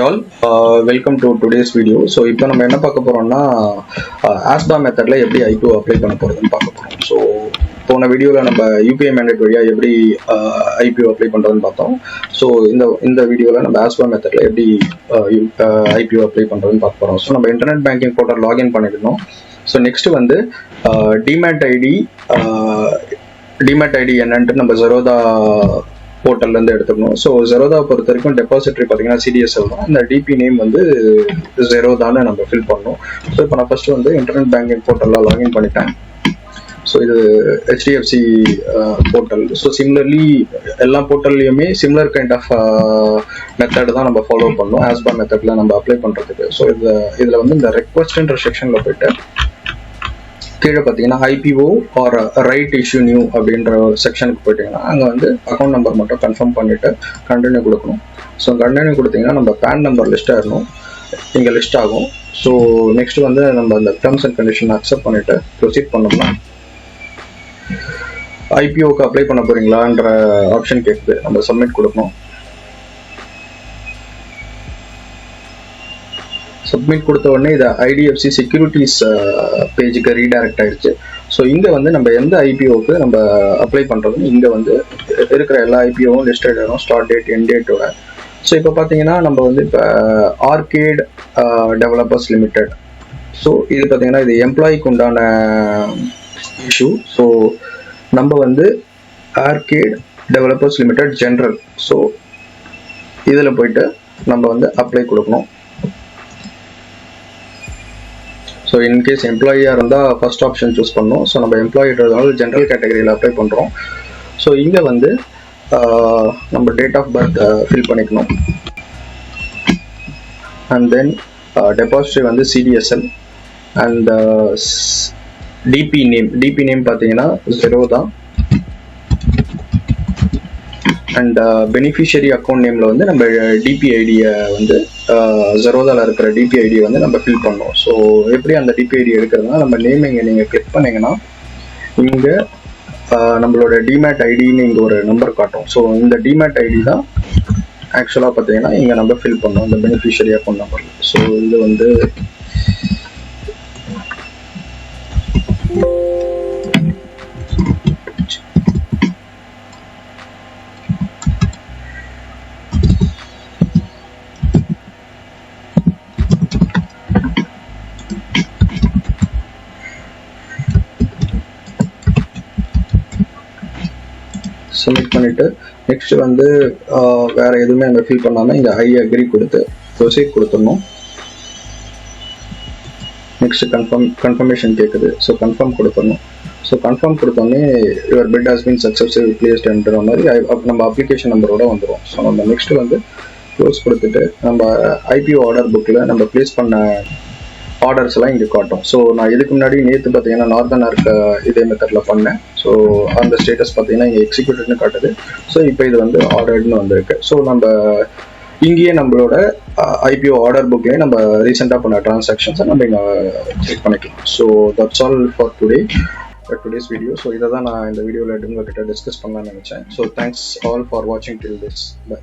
all, welcome to today's video. So இப்போ நம்ம என்ன பார்க்க போறோம்னா ASBA மெத்தட்ல எப்படி IPO அப்ளை பண்ண போறதுன்னு பார்க்க போறோம். ஸோ போன வீடியோவில் நம்ம UPI மேண்டேட் வழியாக எப்படி IPO அப்ளை பண்ணுறதுன்னு பார்த்தோம். ஸோ இந்த வீடியோவில் நம்ம ASBA மெத்தட்ல எப்படி IPO அப்ளை பண்ணுறதுன்னு பார்க்க போகிறோம். ஸோ நம்ம இன்டர்நெட் பேங்கிங் போர்ட்டல் லாகின் பண்ணிக்கணும். ஸோ நெக்ஸ்ட் வந்து டிமேட் ஐடி என்னன்ட்டு நம்ம ஜெரோதா போர்ட்டல்லேருந்து எடுத்துக்கணும். ஸோ ஜெரோதா பொறுத்த வரைக்கும் டெபாசிட்ரி பார்த்தீங்கன்னா CDSL தான். இந்த டிபி நேம் வந்து ஜெரோதான்னு நம்ம ஃபில் பண்ணணும். ஸோ இப்போ நான் ஃபர்ஸ்ட் வந்து இன்டர்நெட் பேங்கிங் போர்ட்டலில் லாகின் பண்ணிட்டேன். ஸோ இது HDFC போர்ட்டல். ஸோ சிமிலர்லி எல்லா போர்ட்டல்லையுமே சிமிலர் கைண்ட் ஆஃப் மெத்தட் தான் நம்ம ஃபாலோ பண்ணணும் ASBA மெத்தடில் நம்ம அப்ளை பண்ணுறதுக்கு. ஸோ இதில் வந்து இந்த ரெக்வஸ்ட்ன்ற செக்ஷனில் போயிட்டு கீழே பார்த்தீங்கன்னா IPO or right issue new அப்படின்ற ஒரு செக்ஷனுக்கு போயிட்டீங்கன்னா அங்கே வந்து அக்கௌண்ட் நம்பர் மட்டும் கன்ஃபார்ம் பண்ணிவிட்டு கண்டினியூ கொடுக்கணும். ஸோ கண்டினியூ கொடுத்தீங்கன்னா நம்ம பேன் நம்பர் லிஸ்ட் ஆகணும், இங்கே லிஸ்ட் ஆகும். ஸோ நெக்ஸ்ட் வந்து நம்ம அந்த டேர்ம்ஸ் அண்ட் கண்டிஷன் அக்செப்ட் பண்ணிவிட்டு ப்ரொசீட் பண்ணோம்னா IPOக்கு அப்ளை பண்ண போகிறீங்களான்ற ஆப்ஷன் கேட்குது. நம்ம சப்மிட் கொடுக்கணும். சப்மிட் கொடுத்த உடனே இது IDFC செக்யூரிட்டிஸ் பேஜுக்கு ரீடைரக்ட் ஆயிடுச்சு. ஸோ இங்கே வந்து நம்ம எந்த IPOக்கு நம்ம அப்ளை பண்ணுறதுன்னு இங்கே வந்து இருக்கிற எல்லா IPOவும் லிஸ்டட் ஆகும், ஸ்டார்ட் டேட் எண்ட் டேட்டோட. ஸோ இப்போ பார்த்தீங்கன்னா நம்ம வந்து இப்போ ஆர்கேட் டெவலப்பர்ஸ் லிமிடெட். ஸோ இது பார்த்தீங்கன்னா இது எம்ப்ளாய்க்கு உண்டான இஷ்யூ. ஸோ நம்ம வந்து arcade developers limited general. So இதில் போயிட்டு நம்ம வந்து அப்ளை கொடுக்கணும். ஸோ இன்கேஸ் எம்ப்ளாயியாக இருந்தால் ஃபர்ஸ்ட் ஆப்ஷன் சூஸ் பண்ணணும். ஸோ நம்ம எம்ப்ளாயின்றதுனால ஜென்ரல் கேட்டகரியில் அப்ளை பண்ணுறோம். ஸோ இங்கே வந்து நம்ம டேட் ஆஃப் பர்த் ஃபில் பண்ணிக்கணும். அண்ட் தென் டெபாசிட்ரி வந்து CDSL அண்ட் டிபி நேம் பார்த்தீங்கன்னா ஜெரோதா. அண்ட் பெனிஃபிஷியரி அக்கௌண்ட் நேமில் வந்து நம்ம டிபி ஐடியை வந்து ஜெரோதாவில் இருக்கிற டிபி ஐடியை வந்து நம்ம ஃபில் பண்ணோம். ஸோ எப்படி அந்த டிபி ஐடி எடுக்கிறதுனா நம்ம நேம் இங்கே நீங்கள் கிளிக் பண்ணிங்கன்னா இங்கே நம்மளோட டிமேட் ஐடின்னு இங்கே ஒரு நம்பர் காட்டும். ஸோ இந்த டிமேட் ஐடி தான் ஆக்சுவலாக பார்த்தீங்கன்னா இங்கே நம்ம ஃபில் பண்ணோம் இந்த பெனிஃபிஷியரி அக்கௌண்ட் நம்பரில். ஸோ இது வந்து சப்மிட் பண்ணிவிட்டு நெக்ஸ்ட் வந்து வேறு எதுவுமே நம்ம ஃபில் பண்ணாமல் இங்கே ஐ அக்ரி கொடுத்து ப்ரொசீட் கொடுத்துடணும். நெக்ஸ்ட் கன்ஃபர்மேஷன் கேட்குது. ஸோ கன்ஃபார்ம் கொடுத்துடணும். ஸோ கன்ஃபார்ம் கொடுத்தோடனே your bid has been successfully பிளேஸ்டுன்ற மாதிரி நம்ம அப்ளிகேஷன் நம்பரோட வந்துடும். ஸோ நம்ம நெக்ஸ்ட் வந்து க்ளோஸ் கொடுத்துட்டு நம்ம IPO ஆர்டர் புக்கில் நம்ம ப்ளேஸ் பண்ண ஆர்டர்ஸ் எல்லாம் இங்கே காட்டும். ஸோ நான் இதுக்கு முன்னாடி நேற்று பார்த்தீங்கன்னா நார்தன் இருக்க இதே மெத்தடில் பண்ணேன். ஸோ அந்த ஸ்டேட்டஸ் பார்த்தீங்கன்னா இங்கே எக்ஸிக்யூட்டட்னு காட்டுது. ஸோ இப்போ இது வந்து ஆர்டர்னு வந்திருக்கு. ஸோ நம்ம இங்கேயே நம்மளோட IPO ஆர்டர் புக்லேயே நம்ம ரீசெண்டாக பண்ண டிரான்சாக்ஷன்ஸை நம்ம இங்கே செக் பண்ணிக்கலாம். So that's all for today's video. So இதை தான் நான் இந்த வீடியோவில் உங்ககிட்ட டிஸ்கஸ் பண்ணலாம்னு நினச்சேன். ஸோ தேங்க்ஸ் ஆல் ஃபார் வாட்சிங் டில் திஸ். பை.